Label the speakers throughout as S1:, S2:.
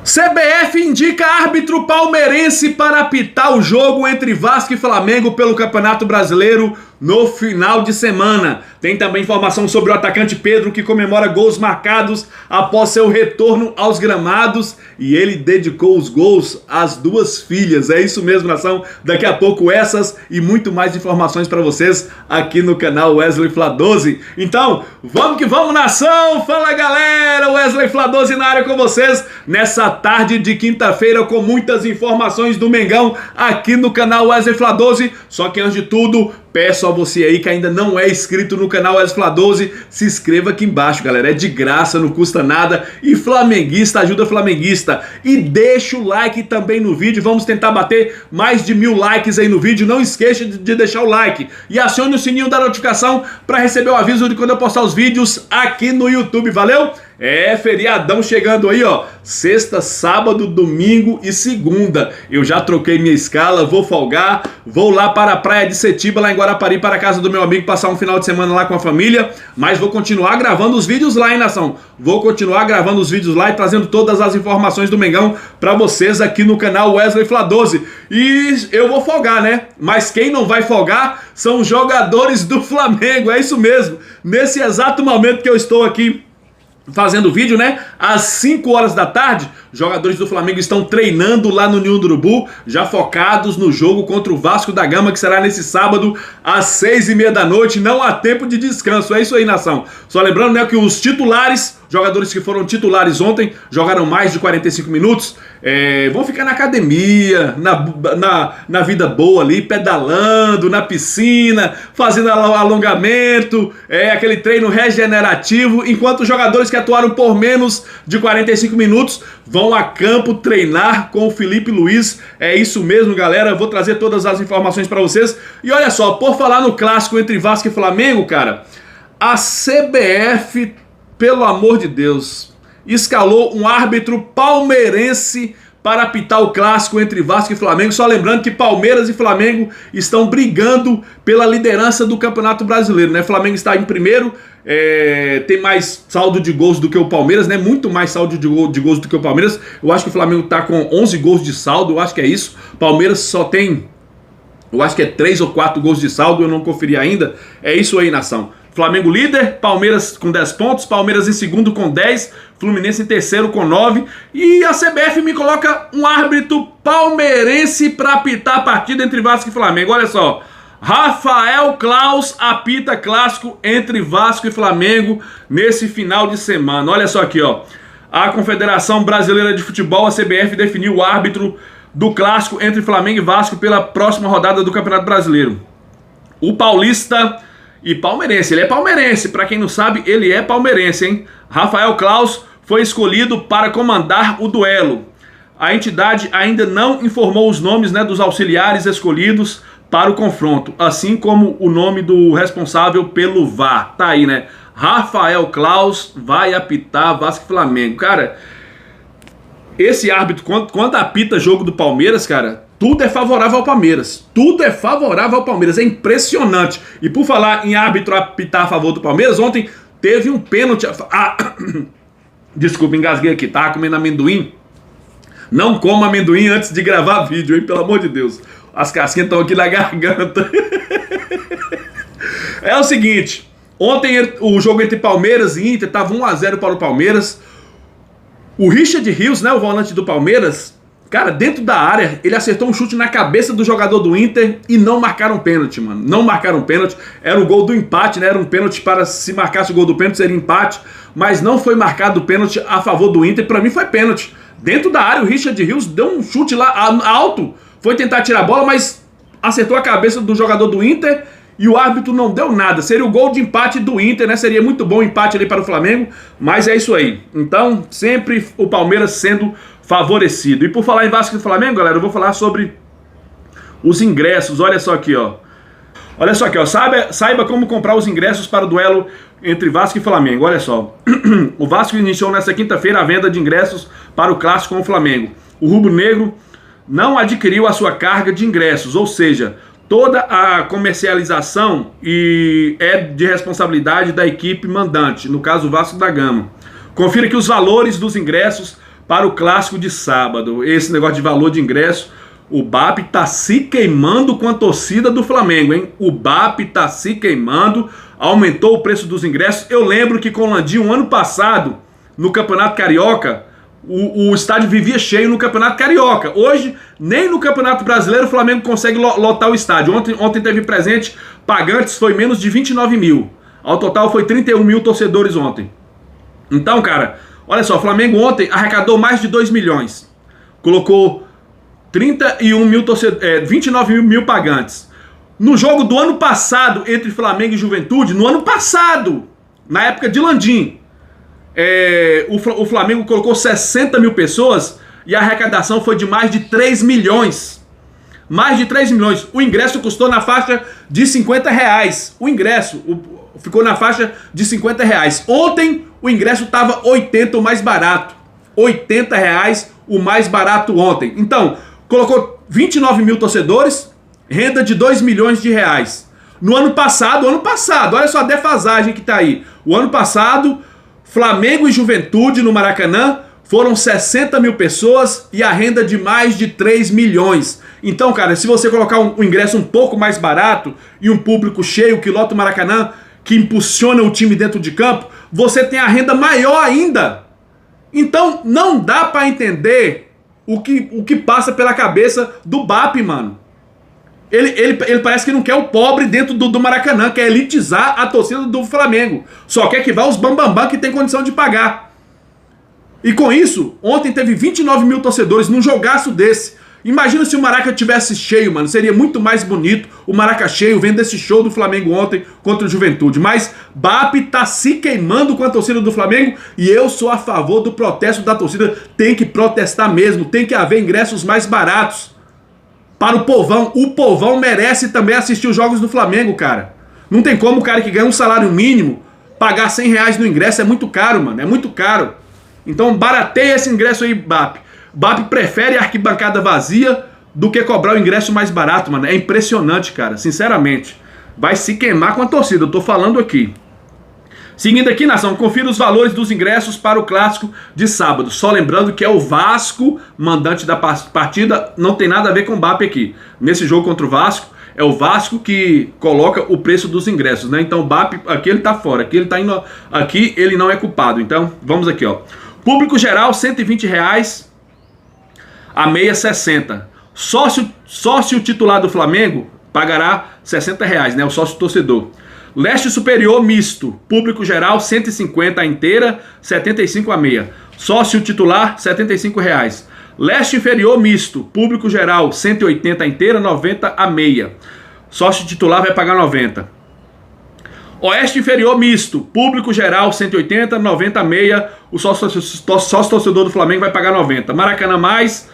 S1: CBF indica árbitro palmeirense para apitar o jogo entre Vasco e Flamengo pelo Campeonato Brasileiro no final de semana. Tem também informação sobre o atacante Pedro, que comemora gols marcados após seu retorno aos gramados, e ele dedicou os gols às duas filhas. É isso mesmo, nação. Daqui a pouco essas e muito mais informações para vocês aqui no canal Wesley Fla 12. Então, vamos que vamos, nação! Fala, galera! Wesley Fla 12 na área com vocês nessa tarde de quinta-feira com muitas informações do Mengão aqui no canal Wesley Fla 12. Só que antes de tudo, peço a você aí que ainda não é inscrito no canal Wesley Fla 12, se inscreva aqui embaixo, galera. É de graça, não custa nada. E flamenguista ajuda flamenguista. E deixa o like também no vídeo. Vamos tentar bater mais de 1000 likes aí no vídeo. Não esqueça de deixar o like. E acione o sininho da notificação para receber o aviso de quando eu postar os vídeos aqui no YouTube. Valeu? É, feriadão chegando aí, ó. Sexta, sábado, domingo e segunda. Eu já troquei minha escala, vou folgar. Vou lá para a praia de Setiba, lá em Guarapari, para a casa do meu amigo, passar um final de semana lá com a família. Mas vou continuar gravando os vídeos lá, hein, nação? Vou continuar gravando os vídeos lá e trazendo todas as informações do Mengão para vocês aqui no canal Wesley Fla 12. E eu vou folgar, né? Mas quem não vai folgar são os jogadores do Flamengo, é isso mesmo. Nesse exato momento que eu estou aqui fazendo vídeo, né? Às 5 horas da tarde, jogadores do Flamengo estão treinando lá no Ninho do Urubu, já focados no jogo contra o Vasco da Gama, que será nesse sábado às 6h30 da noite. Não há tempo de descanso, é isso aí, nação. Só lembrando, né, que os titulares, jogadores que foram titulares ontem, jogaram mais de 45 minutos, vão ficar na academia, na vida boa ali, pedalando, na piscina, fazendo alongamento, aquele treino regenerativo, enquanto os jogadores que atuaram por menos de 45 minutos vão a campo treinar com o Felipe Luiz. É isso mesmo, galera. Vou trazer todas as informações para vocês. E olha só, por falar no clássico entre Vasco e Flamengo, cara, a CBF, pelo amor de Deus, escalou um árbitro palmeirense para apitar o clássico entre Vasco e Flamengo. Só lembrando que Palmeiras e Flamengo estão brigando pela liderança do Campeonato Brasileiro, né? Flamengo está em primeiro, tem mais saldo de gols do que o Palmeiras, né? Muito mais saldo de gols do que o Palmeiras. Eu acho que o Flamengo está com 11 gols de saldo, eu acho que é isso. Palmeiras só tem, eu acho que é 3 ou 4 gols de saldo, eu não conferi ainda. É isso aí, nação. Flamengo líder, Palmeiras com 10 pontos, Palmeiras em segundo com 10, Fluminense em terceiro com 9, e a CBF me coloca um árbitro palmeirense para apitar a partida entre Vasco e Flamengo. Olha só, Rafael Claus apita clássico entre Vasco e Flamengo nesse final de semana. Olha só aqui, ó. A Confederação Brasileira de Futebol, a CBF, definiu o árbitro do clássico entre Flamengo e Vasco pela próxima rodada do Campeonato Brasileiro. O paulista e palmeirense, ele é palmeirense, para quem não sabe, ele é palmeirense, hein? Rafael Claus foi escolhido para comandar o duelo. A entidade ainda não informou os nomes, né, dos auxiliares escolhidos para o confronto, assim como o nome do responsável pelo VAR. Tá aí, né? Rafael Claus vai apitar Vasco e Flamengo. Cara, esse árbitro, quando apita jogo do Palmeiras, cara, tudo é favorável ao Palmeiras. Tudo é favorável ao Palmeiras. É impressionante. E por falar em árbitro apitar a favor do Palmeiras, ontem teve um pênalti. Desculpa, engasguei aqui. Tava comendo amendoim. Não coma amendoim antes de gravar vídeo, hein? Pelo amor de Deus. As casquinhas estão aqui na garganta. É o seguinte. Ontem o jogo entre Palmeiras e Inter tava 1-0 para o Palmeiras. O Richard Rios, né, o volante do Palmeiras, cara, dentro da área, ele acertou um chute na cabeça do jogador do Inter e não marcaram pênalti, mano. Não marcaram pênalti. Era o gol do empate, né? Era um pênalti para, se marcasse o gol do pênalti, seria empate. Mas não foi marcado o pênalti a favor do Inter. Para mim foi pênalti. Dentro da área, o Richard Rios deu um chute lá alto. Foi tentar tirar a bola, mas acertou a cabeça do jogador do Inter e o árbitro não deu nada. Seria o gol de empate do Inter, né? Seria muito bom o empate ali para o Flamengo. Mas é isso aí. Então, sempre o Palmeiras sendo favorecido. E por falar em Vasco e Flamengo, galera, eu vou falar sobre os ingressos. Olha só aqui, ó. Olha só aqui, ó. Saiba como comprar os ingressos para o duelo entre Vasco e Flamengo. Olha só. O Vasco iniciou nesta quinta-feira a venda de ingressos para o clássico com o Flamengo. O rubro-negro não adquiriu a sua carga de ingressos, ou seja, toda a comercialização é de responsabilidade da equipe mandante, no caso o Vasco da Gama. Confira aqui os valores dos ingressos para o clássico de sábado. Esse negócio de valor de ingresso, o BAP tá se queimando com a torcida do Flamengo, hein? O BAP tá se queimando, aumentou o preço dos ingressos. Eu lembro que com o Landinho, ano passado, no Campeonato Carioca, o estádio vivia cheio no Campeonato Carioca. Hoje, nem no Campeonato Brasileiro o Flamengo consegue lotar o estádio. Ontem teve presente pagantes, foi menos de 29 mil. Ao total foi 31 mil torcedores ontem. Então, cara, olha só, o Flamengo ontem arrecadou mais de 2 milhões. Colocou 31 mil torcedores, 29 mil pagantes. No jogo do ano passado, entre Flamengo e Juventude, no ano passado, na época de Landim, o Flamengo colocou 60 mil pessoas e a arrecadação foi de mais de 3 milhões. Mais de 3 milhões. O ingresso custou na faixa de 50 reais. O ingresso ficou na faixa de 50 reais. Ontem o ingresso estava 80, o mais barato. 80 reais o mais barato ontem. Então, colocou 29 mil torcedores, renda de 2 milhões de reais. No ano passado, olha só a defasagem que está aí. O ano passado, Flamengo e Juventude no Maracanã foram 60 mil pessoas e a renda de mais de 3 milhões. Então, cara, se você colocar um ingresso um pouco mais barato e um público cheio que lota o Maracanã, que impulsiona o time dentro de campo, você tem a renda maior ainda. Então, não dá para entender o que passa pela cabeça do BAP, mano. Ele parece que não quer o pobre dentro do Maracanã, quer elitizar a torcida do Flamengo. Só quer que vá os bambambam que tem condição de pagar. E com isso, ontem teve 29 mil torcedores num jogaço desse. Imagina se o Maraca tivesse cheio, mano. Seria muito mais bonito o Maraca cheio, vendo esse show do Flamengo ontem contra o Juventude. Mas BAP tá se queimando com a torcida do Flamengo e eu sou a favor do protesto da torcida. Tem que protestar mesmo, tem que haver ingressos mais baratos para o povão. O povão merece também assistir os jogos do Flamengo, cara. Não tem como o cara que ganha um salário mínimo pagar 100 reais no ingresso. É muito caro, mano. É muito caro. Então barateia esse ingresso aí, BAP. BAP prefere a arquibancada vazia do que cobrar o ingresso mais barato, mano. É impressionante, cara. Sinceramente. Vai se queimar com a torcida. Eu tô falando aqui. Seguindo aqui, nação, confira os valores dos ingressos para o clássico de sábado. Só lembrando que é o Vasco, mandante da partida, não tem nada a ver com o BAP aqui. Nesse jogo contra o Vasco, é o Vasco que coloca o preço dos ingressos, né? Então o BAP, aqui ele tá fora, aqui ele tá indo, aqui ele não é culpado. Então, vamos aqui, ó. Público geral, R$ 120 reais, a meia 60. Sócio titular do Flamengo pagará R$ 60 reais, né? O sócio torcedor. Leste superior misto, público geral 150 a inteira, 75 a meia. Sócio titular, R$ 75 reais. Leste inferior misto, público geral 180 a inteira, 90 a meia. Sócio titular vai pagar 90. Oeste inferior misto, público geral 180, 90 a meia. O sócio torcedor do Flamengo vai pagar 90. Maracanã mais,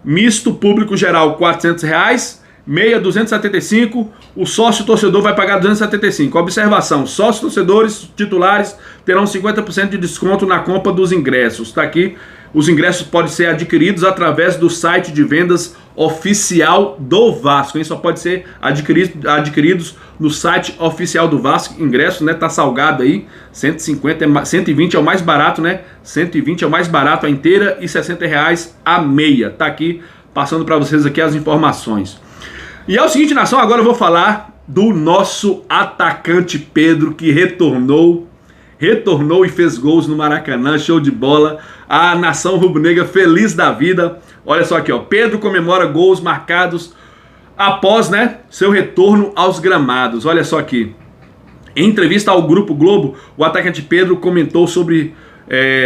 S1: misto, público geral 400 reais. Meia 275, o sócio torcedor vai pagar 275. Observação, sócios torcedores titulares terão 50% de desconto na compra dos ingressos. Está aqui, os ingressos podem ser adquiridos através do site de vendas oficial do Vasco. Só pode ser adquiridos no site oficial do Vasco. Ingresso, né, tá salgado aí, 150, 120 é o mais barato, né? 120 é o mais barato a inteira e 60 reais a meia. Tá aqui, passando para vocês aqui as informações. E é o seguinte, nação, agora eu vou falar do nosso atacante Pedro, que retornou e fez gols no Maracanã, show de bola. A nação rubro-negra feliz da vida. Olha só aqui, ó, Pedro comemora gols marcados após, né, seu retorno aos gramados. Olha só aqui. Em entrevista ao Grupo Globo, o atacante Pedro comentou sobre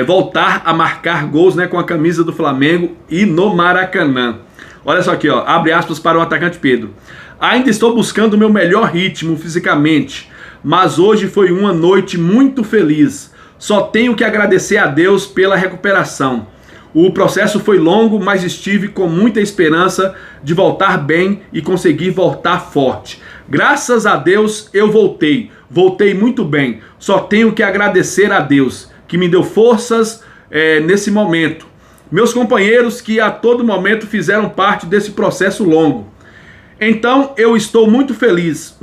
S1: voltar a marcar gols, né, com a camisa do Flamengo e no Maracanã. Olha só aqui, ó, abre aspas para o atacante Pedro. Ainda estou buscando o meu melhor ritmo fisicamente, mas hoje foi uma noite muito feliz. Só tenho que agradecer a Deus pela recuperação. O processo foi longo, mas estive com muita esperança de voltar bem e conseguir voltar forte. Graças a Deus eu voltei muito bem. Só tenho que agradecer a Deus que me deu forças nesse momento. Meus companheiros que a todo momento fizeram parte desse processo longo. Então eu estou muito feliz.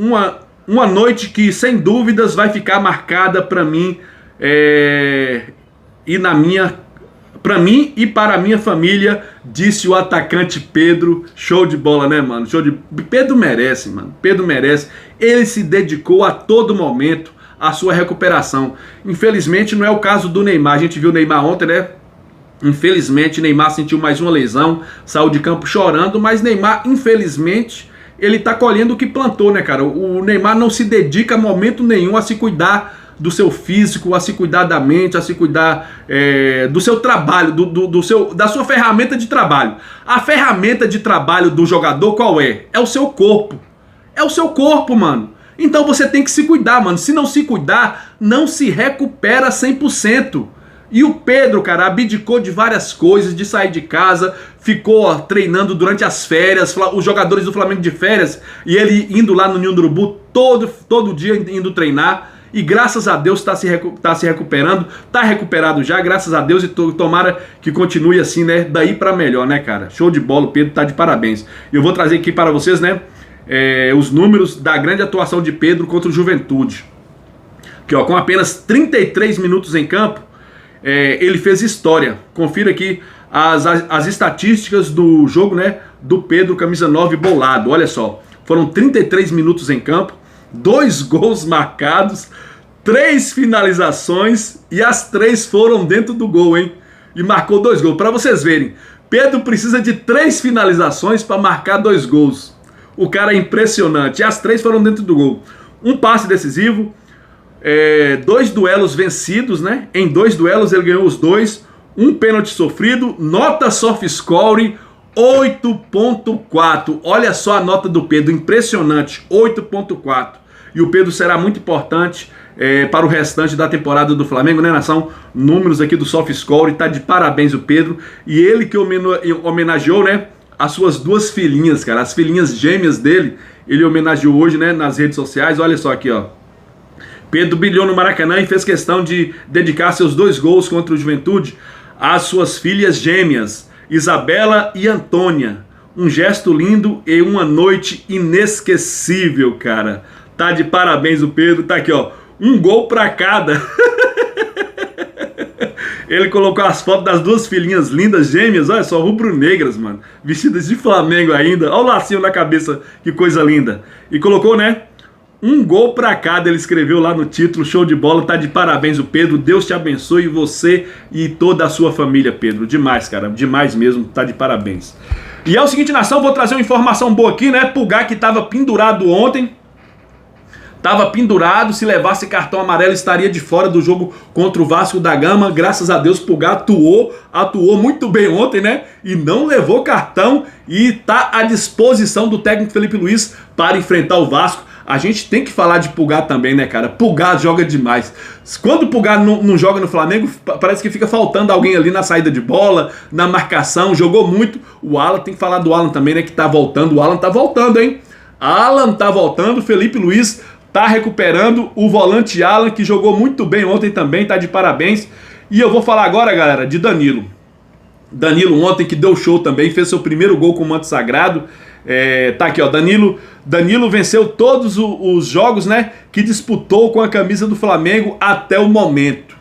S1: Uma noite que sem dúvidas vai ficar marcada para mim e na minha Pra mim e para a minha família, disse o atacante Pedro. Show de bola, né, mano? Pedro merece, mano. Pedro merece. Ele se dedicou a todo momento à sua recuperação. Infelizmente, não é o caso do Neymar. A gente viu o Neymar ontem, né? Infelizmente, Neymar sentiu mais uma lesão, saiu de campo chorando, mas Neymar, infelizmente, ele tá colhendo o que plantou, né, cara? O Neymar não se dedica a momento nenhum a se cuidar do seu físico, a se cuidar da mente, a se cuidar do seu trabalho, da sua ferramenta de trabalho. A ferramenta de trabalho do jogador qual é? É o seu corpo. É o seu corpo, mano. Então você tem que se cuidar, mano. Se não se cuidar, não se recupera 100%. E o Pedro, cara, abdicou de várias coisas, de sair de casa, ficou treinando durante as férias, os jogadores do Flamengo de férias, e ele indo lá no Ninho do Urubu todo dia indo treinar. E graças a Deus está se recuperando, está recuperado já, graças a Deus, e tomara que continue assim, né, daí para melhor, né, cara? Show de bola, o Pedro tá de parabéns. E eu vou trazer aqui para vocês, né, os números da grande atuação de Pedro contra o Juventude. Que, ó, com apenas 33 minutos em campo, ele fez história. Confira aqui as estatísticas do jogo, né, do Pedro, camisa 9, bolado. Olha só, foram 33 minutos em campo, 2 gols marcados, 3 finalizações e as 3 foram dentro do gol, hein? E marcou 2 gols. Para vocês verem, Pedro precisa de 3 finalizações para marcar 2 gols. O cara é impressionante. E as 3 foram dentro do gol. Um passe decisivo, 2 duelos vencidos, né? Em 2 duelos ele ganhou os 2. Um pênalti sofrido, nota SofaScore 8.4. Olha só a nota do Pedro, impressionante, 8.4. E o Pedro será muito importante para o restante da temporada do Flamengo, né, nação? Números aqui do SofaScore, tá de parabéns o Pedro. E ele que homenageou, né, as suas 2 filhinhas, cara, as filhinhas gêmeas dele, ele homenageou hoje, né, nas redes sociais. Olha só aqui, ó. Pedro brilhou no Maracanã e fez questão de dedicar seus 2 gols contra o Juventude às suas filhas gêmeas, Isabela e Antônia. Um gesto lindo e uma noite inesquecível, cara. Tá de parabéns o Pedro, tá aqui, ó. 1 gol pra cada. Ele colocou as fotos das 2 filhinhas lindas, gêmeas, olha só, rubro-negras, mano. Vestidas de Flamengo ainda. Olha o lacinho na cabeça, que coisa linda. E colocou, né? 1 gol pra cada, ele escreveu lá no título. Show de bola, tá de parabéns o Pedro. Deus te abençoe, você e toda a sua família, Pedro. Demais, cara, demais mesmo, tá de parabéns. E é o seguinte, nação, vou trazer uma informação boa aqui, né? Pulgar, que tava pendurado ontem, tava pendurado, se levasse cartão amarelo estaria de fora do jogo contra o Vasco da Gama. Graças a Deus, Pulgar atuou muito bem ontem, né? E não levou cartão e tá à disposição do técnico Felipe Luiz para enfrentar o Vasco. A gente tem que falar de Pulgar também, né, cara? Pulgar joga demais. Quando o Pulgar não joga no Flamengo, parece que fica faltando alguém ali na saída de bola, na marcação. Jogou muito. O Alan, tem que falar do Alan também, né, que tá voltando. O Alan tá voltando, hein? Alan tá voltando, Felipe Luiz tá recuperando. O volante Alan, que jogou muito bem ontem também, tá de parabéns. E eu vou falar agora, galera, de Danilo. Danilo ontem, que deu show também, fez seu primeiro gol com o manto sagrado. Tá aqui, ó, Danilo venceu todos os jogos, né, que disputou com a camisa do Flamengo até o momento.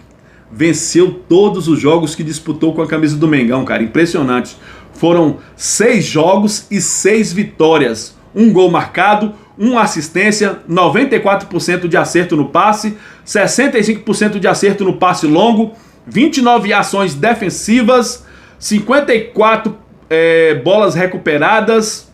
S1: Venceu todos os jogos que disputou com a camisa do Mengão, cara, impressionante. Foram 6 jogos e 6 vitórias. 1 gol marcado, 1 assistência, 94% de acerto no passe, 65% de acerto no passe longo, 29 ações defensivas, 54 bolas recuperadas.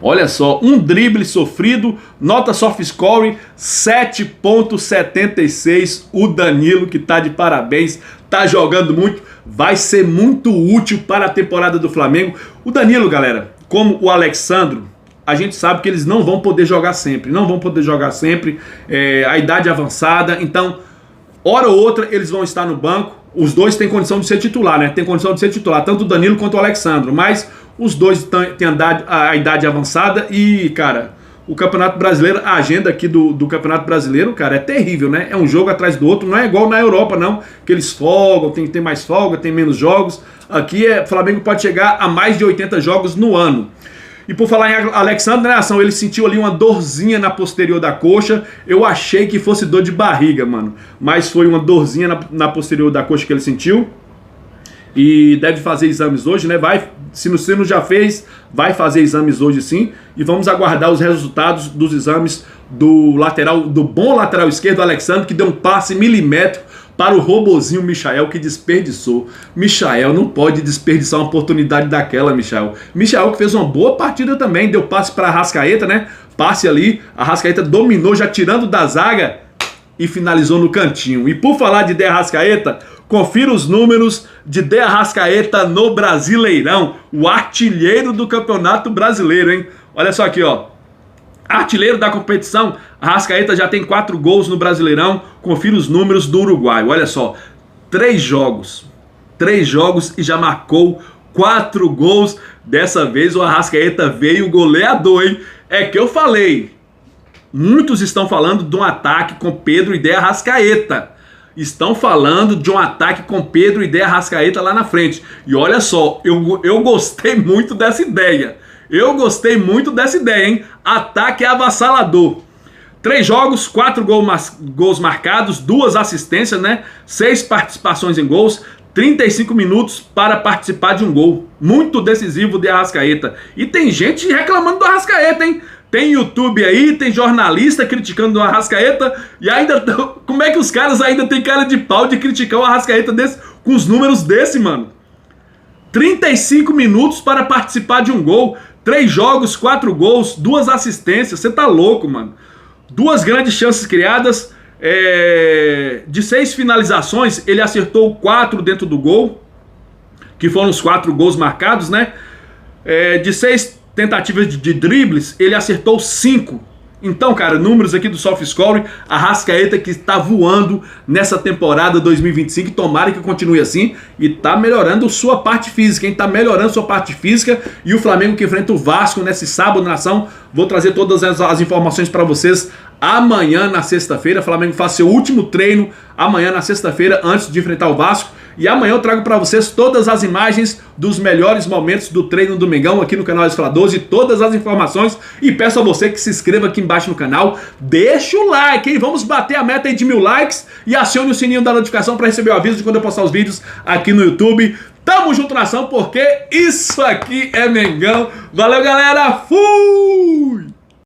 S1: Olha só, 1 drible sofrido, nota SofaScore 7.76. O Danilo, que tá de parabéns, tá jogando muito, vai ser muito útil para a temporada do Flamengo. O Danilo, galera, como o Alexandro, a gente sabe que eles não vão poder jogar sempre, a idade avançada, então, hora ou outra, eles vão estar no banco. Os dois têm condição de ser titular, né? Tem condição de ser titular, tanto o Danilo quanto o Alexandro, mas os dois têm a idade avançada e, cara, o Campeonato Brasileiro, a agenda aqui do Campeonato Brasileiro, cara, é terrível, né? É um jogo atrás do outro, não é igual na Europa, não, que eles folgam, tem mais folga, tem menos jogos. Aqui, o Flamengo pode chegar a mais de 80 jogos no ano. E por falar em Alexandre, né, ação, ele sentiu ali uma dorzinha na posterior da coxa. Eu achei que fosse dor de barriga, mano, mas foi uma dorzinha na posterior da coxa que ele sentiu. e deve fazer exames hoje, né? Se não já fez, vai fazer exames hoje sim. E vamos aguardar os resultados dos exames do bom lateral esquerdo, Alexandre, que deu um passe milimétrico para o robozinho Michael, que desperdiçou. Michael não pode desperdiçar uma oportunidade daquela, Michael. Michael que fez uma boa partida também, deu passe para Arrascaeta, né? Passe ali, Arrascaeta dominou, já tirando da zaga e finalizou no cantinho. E por falar de De Arrascaeta, confira os números de De Arrascaeta no Brasileirão, o artilheiro do Campeonato Brasileiro, hein? Olha só aqui, ó. Artilheiro da competição, Arrascaeta já tem 4 gols no Brasileirão. Confira os números do uruguaio. Olha só, 3 jogos e já marcou 4 gols. Dessa vez o Arrascaeta veio goleador, hein? É que eu falei, muitos estão falando de um ataque com Pedro e De Arrascaeta. Estão falando de um ataque com Pedro e De Arrascaeta lá na frente. E olha só, eu gostei muito dessa ideia. Hein? Ataque avassalador. 3 jogos, 4 gols marcados, 2 assistências, né? 6 participações em gols, 35 minutos para participar de um gol. Muito decisivo de Arrascaeta. E tem gente reclamando do Arrascaeta, hein? Tem YouTube aí, tem jornalista criticando o Arrascaeta. E ainda, como é que os caras ainda têm cara de pau de criticar o Arrascaeta com os números desse, mano? 35 minutos para participar de um gol. 3 jogos, 4 gols, 2 assistências. Você tá louco, mano. 2 grandes chances criadas. De 6 finalizações, ele acertou 4 dentro do gol, que foram os 4 gols marcados, né? De 6 tentativas de dribles, ele acertou 5. Então, cara, números aqui do SofaScore, Arrascaeta que está voando nessa temporada 2025, tomara que continue assim, e tá melhorando sua parte física, hein? Tá melhorando sua parte física, e o Flamengo que enfrenta o Vasco nesse sábado na Nação. Vou trazer todas as informações para vocês amanhã na sexta-feira. O Flamengo faz seu último treino amanhã na sexta-feira, antes de enfrentar o Vasco. E amanhã eu trago para vocês todas as imagens dos melhores momentos do treino do Mengão aqui no canal Esfla 12, todas as informações. E peço a você que se inscreva aqui embaixo no canal, deixa o like, hein? Vamos bater a meta aí de 1000 likes e acione o sininho da notificação para receber o aviso de quando eu postar os vídeos aqui no YouTube. Tamo junto, nação, porque isso aqui é Mengão. Valeu, galera! Fui!